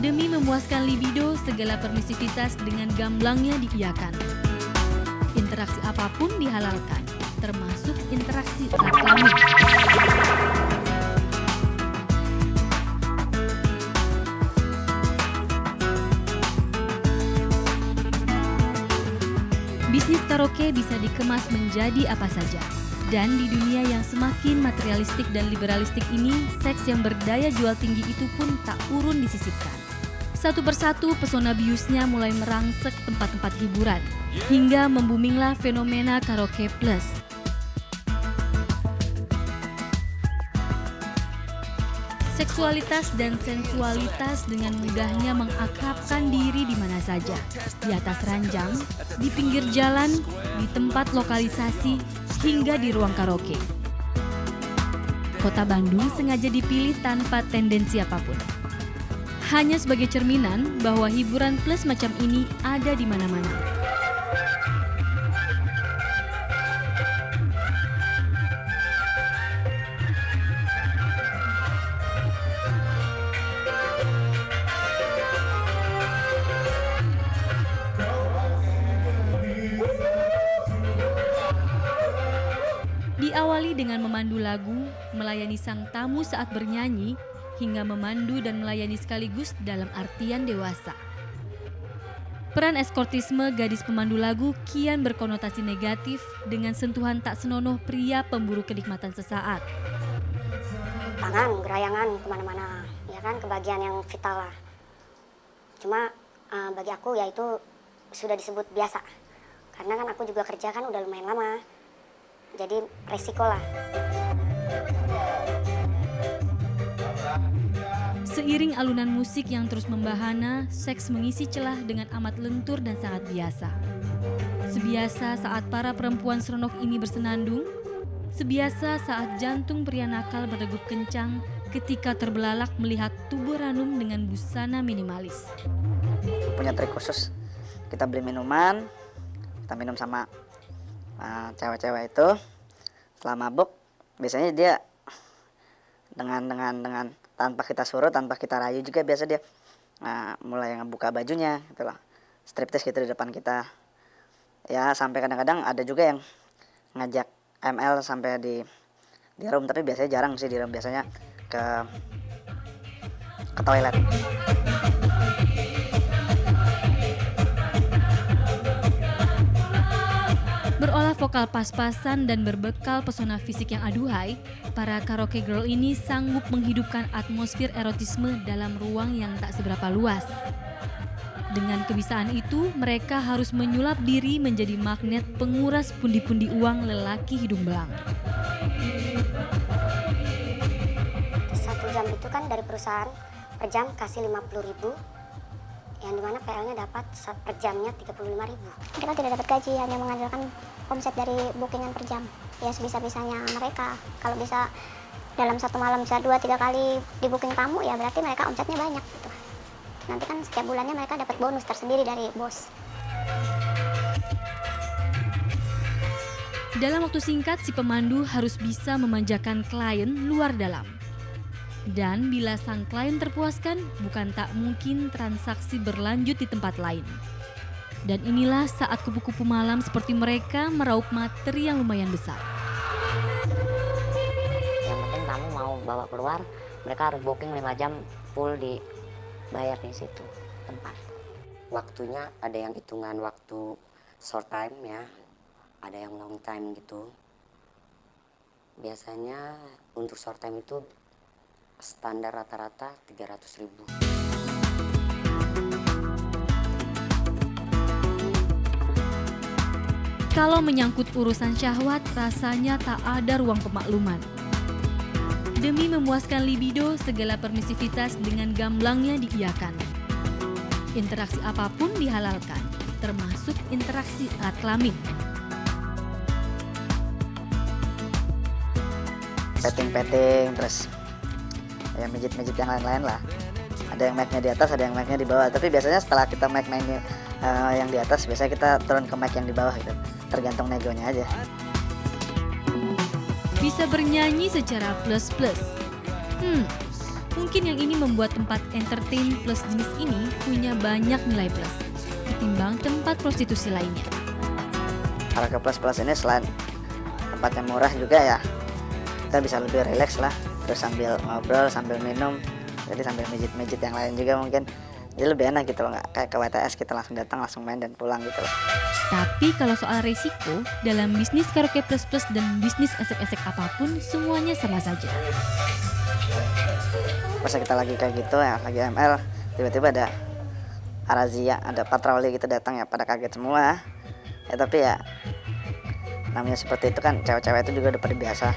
Demi memuaskan libido, segala permisivitas dengan gamblangnya diiyakan. Interaksi apapun dihalalkan, termasuk interaksi erat kelamin. Bisnis karaoke bisa dikemas menjadi apa saja. Dan di dunia yang semakin materialistik dan liberalistik ini, seks yang berdaya jual tinggi itu pun tak urun disisipkan. Satu persatu pesona biusnya mulai merangsek tempat-tempat hiburan, hingga membuminglah fenomena karaoke plus. Seksualitas dan sensualitas dengan mudahnya mengakrabkan diri di mana saja, di atas ranjang, di pinggir jalan, di tempat lokalisasi, hingga di ruang karaoke. Kota Bandung sengaja dipilih tanpa tendensi apapun. Hanya sebagai cerminan bahwa hiburan plus macam ini ada di mana-mana. Diawali dengan memandu lagu, melayani sang tamu saat bernyanyi, hingga memandu dan melayani sekaligus dalam artian dewasa. Peran eskortisme gadis pemandu lagu kian berkonotasi negatif dengan sentuhan tak senonoh pria pemburu kenikmatan sesaat. Tangan, gerayangan kemana-mana, ya kan, kebagian yang vital lah. Cuma bagi aku ya itu sudah disebut biasa. Karena kan aku juga kerja kan udah lumayan lama. Jadi resiko lah. Seiring alunan musik yang terus membahana, seks mengisi celah dengan amat lentur dan sangat biasa. Sebiasa saat para perempuan seronok ini bersenandung, sebiasa saat jantung pria nakal berdegup kencang ketika terbelalak melihat tubuh Ranum dengan busana minimalis. Punya trik khusus, kita beli minuman, kita minum sama cewek-cewek itu. Setelah mabuk, biasanya dia dengan tanpa kita suruh, tanpa kita rayu juga biasa dia mulai ngebuka bajunya gitu loh. Striptease gitu di depan kita. Ya sampai kadang-kadang ada juga yang ngajak ML sampai di room, tapi biasanya jarang sih di room, biasanya ke toilet. Berolah vokal pas-pasan dan berbekal pesona fisik yang aduhai, para karaoke girl ini sanggup menghidupkan atmosfer erotisme dalam ruang yang tak seberapa luas. Dengan kebisaan itu, mereka harus menyulap diri menjadi magnet penguras pundi-pundi uang lelaki hidung belang. 1 jam itu kan dari perusahaan per jam kasih 50.000, yang dimana PL-nya dapat per jamnya 35.000. Kita tidak dapat gaji, hanya mengandalkan omset dari bookingan per jam. Ya sebisa-bisanya mereka. Kalau bisa dalam satu malam bisa 2-3 kali di booking tamu, ya berarti mereka omsetnya banyak gitu. Nanti kan setiap bulannya mereka dapat bonus tersendiri dari bos. Dalam waktu singkat, si pemandu harus bisa memanjakan klien luar dalam. Dan bila sang klien terpuaskan, bukan tak mungkin transaksi berlanjut di tempat lain. Dan inilah saat kupu-kupu malam seperti mereka meraup materi yang lumayan besar. Yang penting tamu mau bawa keluar, mereka harus booking 5 jam full dibayar di situ tempat. Waktunya ada yang hitungan waktu short time ya, ada yang long time gitu. Biasanya untuk short time itu standar rata-rata 300.000. Kalau menyangkut urusan syahwat, rasanya tak ada ruang pemakluman. Demi memuaskan libido, segala permisivitas dengan gamblangnya diiyakan. Interaksi apapun dihalalkan, termasuk interaksi erat kelamin. Petting-petting, terus ya mijit-mijit yang lain-lain lah. Ada yang mic-nya di atas, ada yang mic-nya di bawah. Tapi biasanya setelah kita mic-nya yang di atas, biasanya kita turun ke mic yang di bawah gitu. Tergantung negonya aja. Bisa bernyanyi secara plus-plus. Mungkin yang ini membuat tempat entertain plus jenis ini punya banyak nilai plus ketimbang tempat prostitusi lainnya. Karaoke plus ini selain tempatnya murah juga ya, kita bisa lebih rileks lah, terus sambil ngobrol sambil minum, jadi sambil mijit-mijit yang lain juga mungkin, jadi lebih enak gitu loh, nggak kayak ke WTS kita langsung datang langsung main dan pulang gitu loh. Tapi kalau soal resiko, dalam bisnis karaoke plus dan bisnis esek-esek apapun, semuanya sama saja. Pas kita lagi kayak gitu ya, lagi ML, tiba-tiba ada razia, ada patroli gitu datang ya, pada kaget semua ya, tapi ya namanya seperti itu kan, cewek-cewek itu juga udah pada biasa.